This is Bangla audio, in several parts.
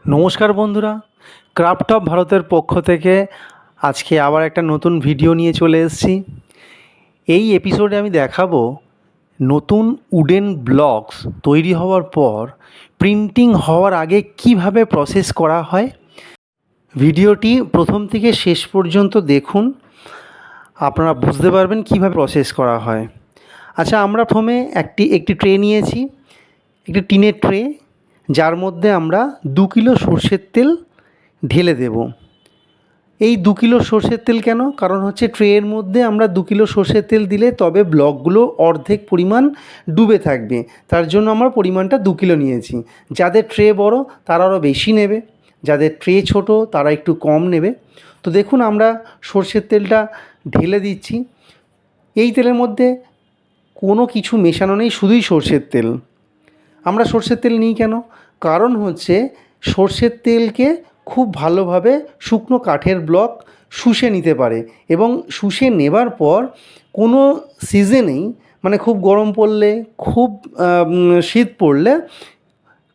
নমস্কার বন্ধুরা, ক্রাফট অফ ভারতের পক্ষ থেকে আজকে আবার একটা নতুন ভিডিও নিয়ে চলে এসেছি। এই এপিসোডে আমি দেখাবো নতুন উডেন ব্লকস তৈরি হওয়ার পর প্রিন্টিং হওয়ার আগে কিভাবে প্রসেস করা হয়। ভিডিওটি প্রথম থেকে শেষ পর্যন্ত দেখুন, আপনারা বুঝতে পারবেন কিভাবে প্রসেস করা হয়। আচ্ছা, আমরা প্রথমে একটি ট্রে নিয়েছি, একটি টিনের ট্রে, যার মধ্যে আমরা 2 কিলো সর্ষের তেল ঢেলে দেব। এই 2 কিলো সর্ষের তেল কেন? কারণ হচ্ছে ট্রের মধ্যে আমরা 2 কিলো সর্ষের তেল দিলে তবে ব্লকগুলো অর্ধেক পরিমাণ ডুবে থাকবে, তার জন্য আমরা পরিমাণটা 2 কিলো নিয়েছি। যাদের ট্রে বড় তারা আরও বেশি নেবে, যাদের ট্রে ছোট তারা একটু কম নেবে। তো দেখুন, আমরা সর্ষের তেলটা ঢেলে দিচ্ছি। এই তেলের মধ্যে কোনো কিছু মেশানো নেই, শুধুই সর্ষের তেল। আমরা সর্ষের তেল নিই কেন? কারণ হচ্ছে সর্ষের তেলকে খুব ভালোভাবে শুকনো কাঠের ব্লক শুষে নিতে পারে, এবং শুষে নেবার পর কোনো সিজনেই, মানে খুব গরম পড়লে, খুব শীত পড়লে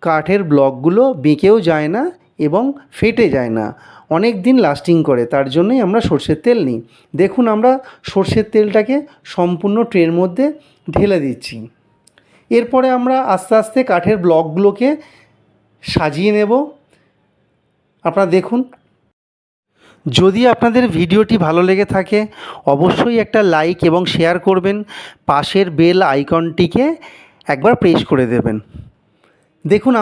কাঠের ব্লকগুলো বেঁকেও যায় না এবং ফেটে যায় না, অনেক দিন লাস্টিং করে। তার জন্যই আমরা সর্ষের তেল নিই। দেখুন, আমরা সর্ষের তেলটাকে সম্পূর্ণ ট্রের মধ্যে ঢেলে দিচ্ছি। এরপরে আমরা আস্তে আস্তে কাঠের ব্লকগুলোকে সাজিয়ে নেব। আপনারা দেখুন, যদি আপনাদের ভিডিওটি ভালো লেগে থাকে অবশ্যই একটা লাইক এবং শেয়ার করবেন, পাশের বেল আইকনটিকে একবার প্রেস করে দেবেন। দেখুন,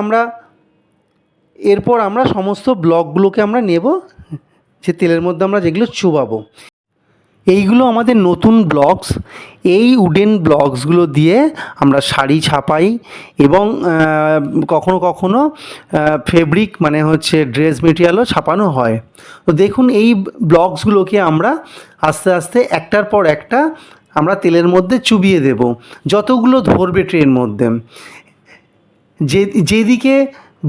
এরপর আমরা সমস্ত ব্লকগুলোকে আমরা নেব, যে তেলের মধ্যে আমরা যেগুলো চুবাবো। এইগুলো আমাদের নতুন ব্লকস। এই উডেন ব্লকসগুলো দিয়ে আমরা শাড়ি ছাপাই এবং কখনো কখনো ফেব্রিক, মানে হচ্ছে ড্রেস মেটেরিয়ালও ছাপানো হয়। তো দেখুন, এই ব্লকসগুলোকে আমরা আস্তে আস্তে একটার পর একটা আমরা তেলের মধ্যে চুবিয়ে দেব, যতগুলো ধরবে ট্রের মধ্যে। যেদিকে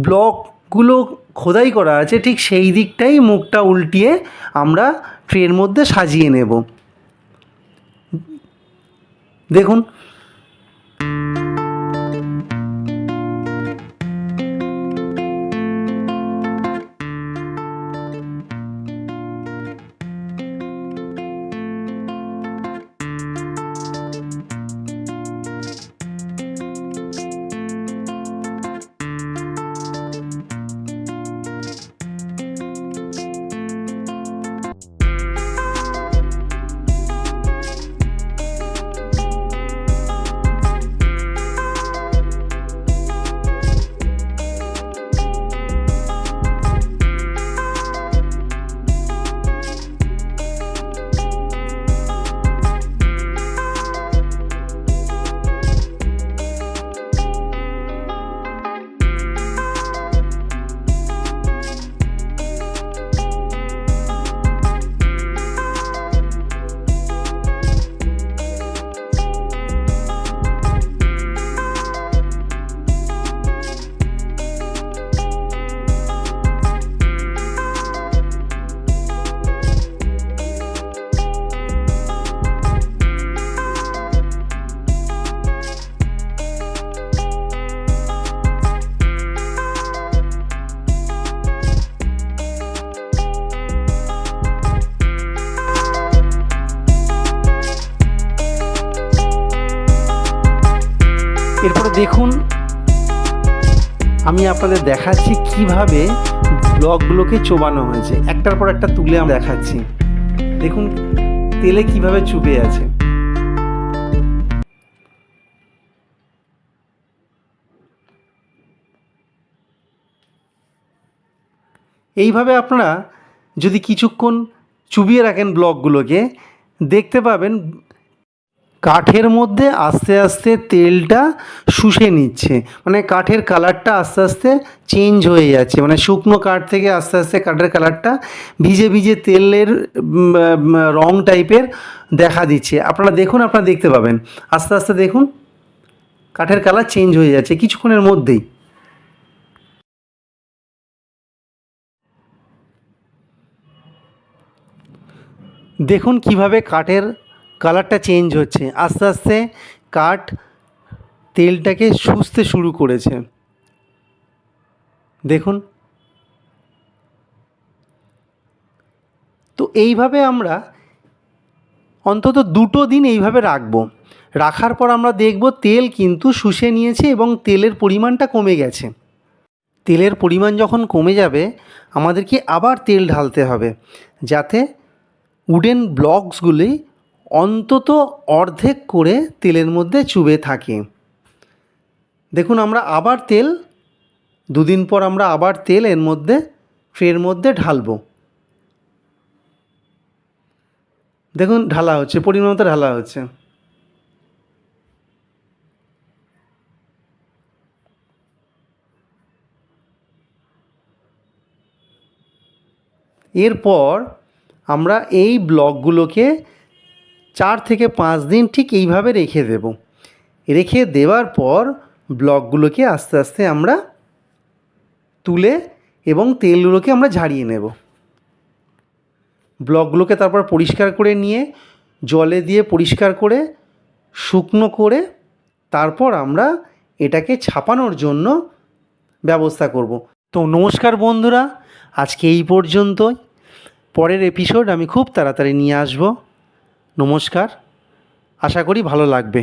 ব্লকগুলো খোদাই করা আছে ঠিক সেই দিকটাই মুখটা উল্টিয়ে আমরা ট্রের মধ্যে সাজিয়ে নেব। দেখুন, এরপরে দেখুন, আমি আপনাদের দেখাচ্ছি কিভাবে ব্লকগুলোকে চোবানো হয়েছে। একটার পর একটা তুলে আমি দেখাচ্ছি। দেখুন, তেলে কিভাবে চুবে আছে। এইভাবে আপনারা যদি কিছুক্ষণ চুবিয়ে রাখেন ব্লকগুলোকে, দেখতে পাবেন কাঠের মধ্যে আস্তে আস্তে তেলটা শুষে নিচ্ছে, মানে কাঠের কালারটা আস্তে আস্তে চেঞ্জ হয়ে যাচ্ছে। মানে শুকনো কাঠ থেকে আস্তে আস্তে কাঠের কালারটা ভিজে ভিজে তেলের রং টাইপের দেখা দিচ্ছে। আপনারা দেখুন, আপনারা দেখতে পাবেন আস্তে আস্তে। দেখুন, কাঠের কালার চেঞ্জ হয়ে যাচ্ছে কিছুক্ষণের মধ্যেই। দেখুন কিভাবে কাঠের কালারটা চেঞ্জ হচ্ছে, আস্তে আস্তে কাঠ তেলটাকে শুষতে শুরু করেছে। দেখুন, এইভাবে আমরা অন্তত 2 দিন এইভাবে রাখবো। রাখার পর আমরা দেখব তেল কিন্তু শুষে নিয়েছে এবং তেলের পরিমাণটা কমে গেছে। তেলের পরিমাণ যখন কমে যাবে আমাদেরকে আবার তেল ঢালতে হবে, যাতে উডেন ব্লকসগুলি অন্তত অর্ধেক করে তেলের মধ্যে চুবে থাকে। দেখুন আমরা আবার তেল 2 দিন পর আমরা আবার তেল এর মধ্যে ট্রের মধ্যে ঢালবো। দেখুন ঢালা হচ্ছে, পরিমাণ মতো ঢালা হচ্ছে। এরপর আমরা এই ব্লকগুলোকে 4 থেকে 5 দিন ঠিক এইভাবে রেখে দেব। রেখে দেওয়ার পর ব্লকগুলোকে আস্তে আস্তে আমরা তুলে এবং তেলগুলোকে আমরা ঝারিয়ে নেব। ব্লকগুলোকে তারপর পরিষ্কার করে নিয়ে জলে দিয়ে পরিষ্কার করে শুকনো করে তারপর আমরা এটাকে ছাপানোর জন্য ব্যবস্থা করব। তো নমস্কার বন্ধুরা, আজকে এই পর্যন্তই। পরের এপিসোড আমি খুব তাড়াতাড়ি নিয়ে আসব। নমস্কার, আশা করি ভালো লাগবে।